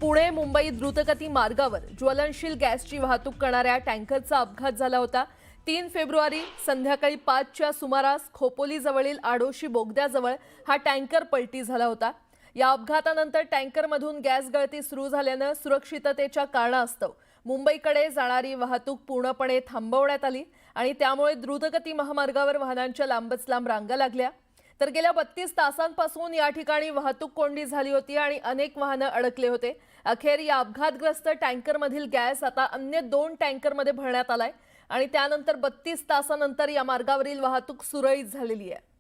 पुणे मुंबई द्रुतगती मार्गावर ज्वलनशील गॅसची वाहतूक करणाऱ्या टँकरचा अपघात झाला होता। 3 फेब्रुवारी संध्याकाळी 5च्या सुमारास खोपोलीजवळील आडोशी बोगद्याजवळ हा टँकर पलटी झाला होता। या अपघातानंतर टँकरमधून गॅस गळती सुरू झाल्याने सुरक्षिततेच्या कारणास्तव मुंबईकडे जाणारी वाहतूक पूर्णपणे थांबवण्यात आली आणि त्यामुळे द्रुतगती महामार्गावर वाहनांच्या लांबच लांब रांगा लागल्या। तर गेल्या 32 तासांपासून या ठिकाणी वाहतूक कोंडी झाली होती आणि अनेक वाहने अडकले होते। अखेर या अपघातग्रस्त टँकरमधील गॅस आता अन्य 2 टँकरमध्ये भरण्यात आलाय आणि त्यानंतर 32 तासांनंतर या मार्गावरील वाहतूक सुरळीत झालेली आहे।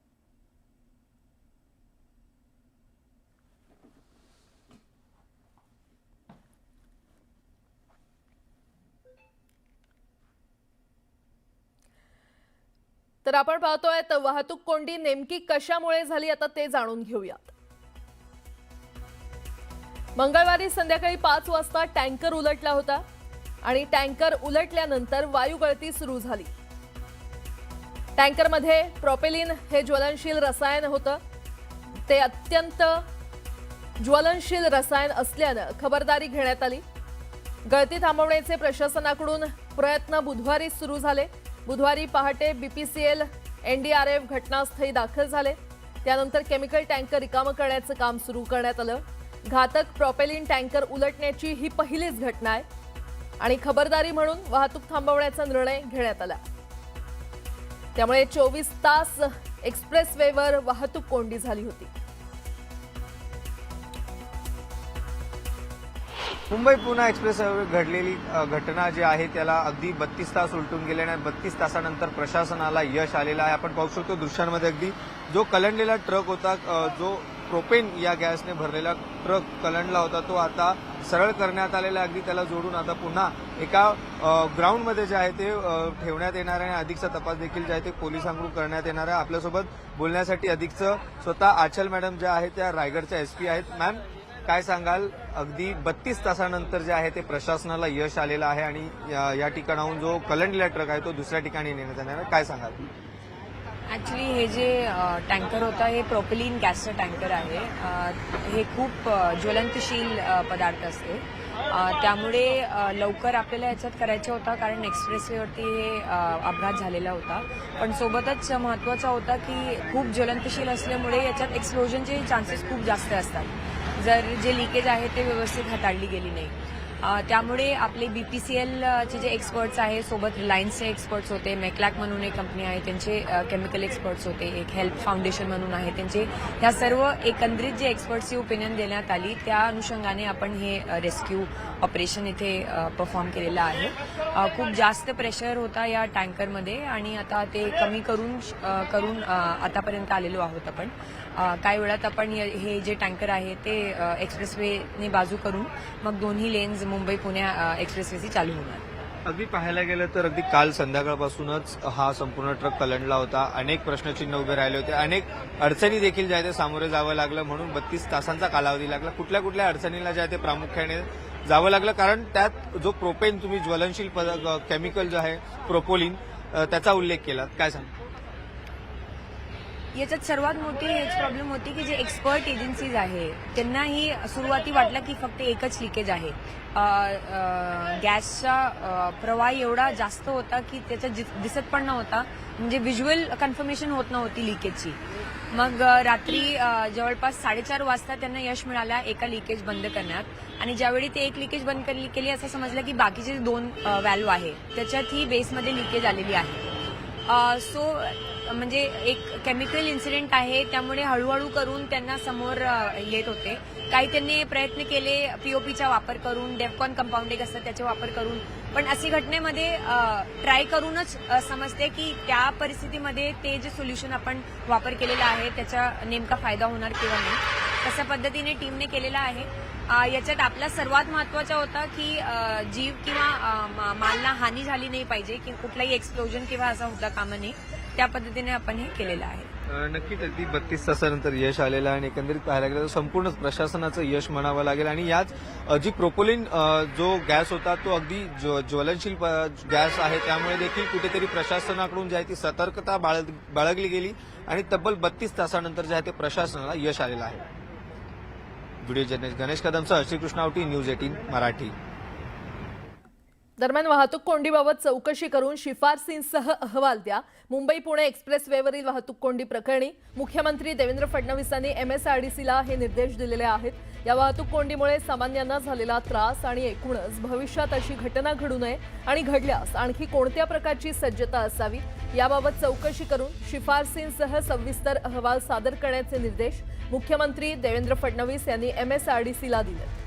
तर आपण पाहतोय वाहतूक कोंडी नेमकी कशामुळे झाली आता ते जाणून घेऊयात। मंगळवारी संध्याकाळी 5 वाजता टँकर उलटला होता आणि टँकर उलटल्यानंतर वायू गळती सुरू झाली। टँकरमध्ये प्रोपेलिन हे ज्वलनशील रसायन होतं। ते अत्यंत ज्वलनशील रसायन असल्याने खबरदारी घेण्यात आली। गळती थांबवण्याचे प्रशासनाकडून प्रयत्न बुधवारी सुरू झाले। बुधवारी पहाटे बीपीसीएल एनडीआरएफ घटनास्थळी दाखल झाले। त्यानंतर केमिकल टँकर रिकाम करण्याचे काम सुरू करण्यात आलं। घातक प्रोपेलिन टँकर उलटण्याची ही पहिलीच घटना आहे आणि खबरदारी म्हणून वाहतूक थांबवण्याचा निर्णय घेण्यात आला। त्यामुळे 24 तास एक्सप्रेसवेवर वाहतूक कोंडी झाली होती। मुंबई पुणे एक्सप्रेसवेवर घडलेली घटना जी आहे त्याला अगदी 32 तास उलटून गेले आणि 32 तासानंतर प्रशासनाला यश आलेलं आहे। आपण पाहू शकतो दृश्यांमध्ये अगदी जो कलंडलेला ट्रक होता, जो प्रोपेन या गॅसने भरलेला ट्रक कलंडला होता, तो आता सरळ करण्यात आलेला आहे। अगदी त्याला जोडून आता पुन्हा एका ग्राउंडमध्ये जे आहे ते ठेवण्यात येणार आहे आणि अधिकचा तपास देखील जे आहे ते पोलिसांकडून करण्यात येणार आहे। आपल्यासोबत बोलण्यासाठी अधिकचं स्वतः आचल मॅडम ज्या आहेत त्या रायगडच्या एसपी आहेत। मॅम, काय सांगाल, अगदी 32 तासानंतर जे आहे ते प्रशासनाला यश आलेलं आहे आणि या ठिकाणाहून जो कलंडलेला ट्रक आहे तो दुसऱ्या ठिकाणी नेण्यात येणार आहे, काय सांगाल? ॲक्च्युली हे जे टँकर होता हे प्रोपेलिन गॅसचं टँकर आहे। हे खूप ज्वलंतशील पदार्थ असते, त्यामुळे लवकर आपल्याला याच्यात करायचं होता कारण एक्सप्रेसवेवरती हे अपघात झालेला होता। पण सोबतच महत्त्वाचा होता की खूप ज्वलंतशील असल्यामुळे याच्यात एक्सप्लोजनचे चान्सेस खूप जास्त असतात जर जे लिकेज आहे ते व्यवस्थित हाताळली गेली नाही। त्यामुळे आपले बीपीसीएलचे जे एक्सपर्ट्स आहे, सोबत रिलायन्सचे एक्सपर्ट्स होते, मेक्लॅक म्हणून एक कंपनी आहे त्यांचे केमिकल एक्सपर्ट्स होते, एक हेल्प फाउंडेशन म्हणून आहे त्यांचे, ह्या सर्व एकंदरीत जे एक्सपर्ट्सची ओपिनियन देण्यात आली त्या अनुषंगाने आपण हे रेस्क्यू ऑपरेशन इथे परफॉर्म केलेलं आहे। खूप जास्त प्रेशर होता या टँकरमध्ये आणि आता ते कमी करून आतापर्यंत आलेलो आहोत आपण। काही वेळात आपण हे जे टँकर आहे ते एक्सप्रेसवेने बाजू करून मग दोन्ही लेन्स मुंबई पुणे एक्सप्रेसवेची चालू होणार। अगदी पाहायला गेलं तर अगदी काल संध्याकाळपासूनच हा संपूर्ण ट्रक कलंडला होता। अनेक प्रश्नचिन्ह उभे राहिले होते, अनेक अडचणी देखील ज्या आहे ते सामोरे जावं लागलं, म्हणून 32 तासांचा कालावधी लागला। कुठल्या कुठल्या अडचणीला ज्या आहे ते प्रामुख्याने जावं लागलं, कारण त्यात जो प्रोपेन तुम्ही ज्वलनशील केमिकल जो आहे प्रोपोलिन त्याचा उल्लेख केला, काय सांग? याच्यात सर्वात मोठी हेच प्रॉब्लेम होती की जे एक्सपर्ट एजन्सीज आहे त्यांनाही सुरुवाती वाटलं की फक्त एकच लिकेज आहे। गॅसचा प्रवाह एवढा जास्त होता की त्याच्यात दिसत पण नव्हता, म्हणजे व्हिज्युअल कन्फर्मेशन होत नव्हती लिकेजची। मग रात्री जवळपास 4:30 वाजता त्यांना यश मिळालं एका लिकेज बंद करण्यात आणि ज्यावेळी ते एक लिकेज बंद केली असं समजलं की बाकीचे 2 व्हॅल्व्ह आहे त्याच्यात ही बेसमध्ये लिकेज आलेली आहे। सो म्हणजे एक केमिकल इन्सिडेंट आहे, त्यामुळे हळूहळू करून त्यांना समोर येत होते। काही त्यांनी प्रयत्न केले पीओपीचा वापर करून, डेफकॉन कंपाऊंडिंग असतं त्याचा वापर करून, पण अशी घटनेमध्ये ट्राय करूनच समजते की त्या परिस्थितीमध्ये ते जे सोल्युशन आपण वापर केलेला आहे त्याचा नेमका फायदा होणार किंवा नाही, तशा पद्धतीने टीमने केलेला आहे। याच्यात आपला सर्वात महत्त्वाचा होता की जीव किंवा मालना हानी झाली नाही पाहिजे, की कुठलाही एक्सप्लोजन किंवा असा होता कामा नये, त्या पद्धतीने आपण हे केलेलं आहे। नक्कीच अगदी 32 तासानंतर यश आलेलं आहे आणि एकंदरीत पाहायला गेलं तर संपूर्ण प्रशासनाचं यश म्हणावं लागेल। आणि याच जी प्रोपोलिन जो गॅस होता तो अगदी ज्वलनशील गॅस आहे, त्यामुळे देखील कुठेतरी प्रशासनाकडून जी आहे ती सतर्कता बाळगली गेली आणि तब्बल 32 तासानंतर जे आहे ते प्रशासनाला यश आलेलं आहे। व्हिडिओ जर्नलिस्ट गणेश कदमसह श्रीकृष्ण आवटी, न्यूज 18 मराठी. दरम्यान वाहतूक कोंडीबाबत चौकशी करून शिफारसींसह अहवाल द्या. मुंबई पुणे एक्सप्रेसवेवरील वाहतूक कोंडी प्रकरणी मुख्यमंत्री देवेंद्र फडणवीसांनी MSRDCला हे निर्देश दिलेले आहेत. या वाहतूक कोंडीमुळे सामान्यांना झालेला त्रास आणि एकूणच भविष्यात अशी घटना घडू नये आणि घडल्यास आणखी कोणत्या प्रकारची सज्जता असावी याबाबत चौकशी करून शिफारसींसह सविस्तर अहवाल सादर करण्याचे निर्देश मुख्यमंत्री देवेंद्र फडणवीस यांनी MSRDCला दिले.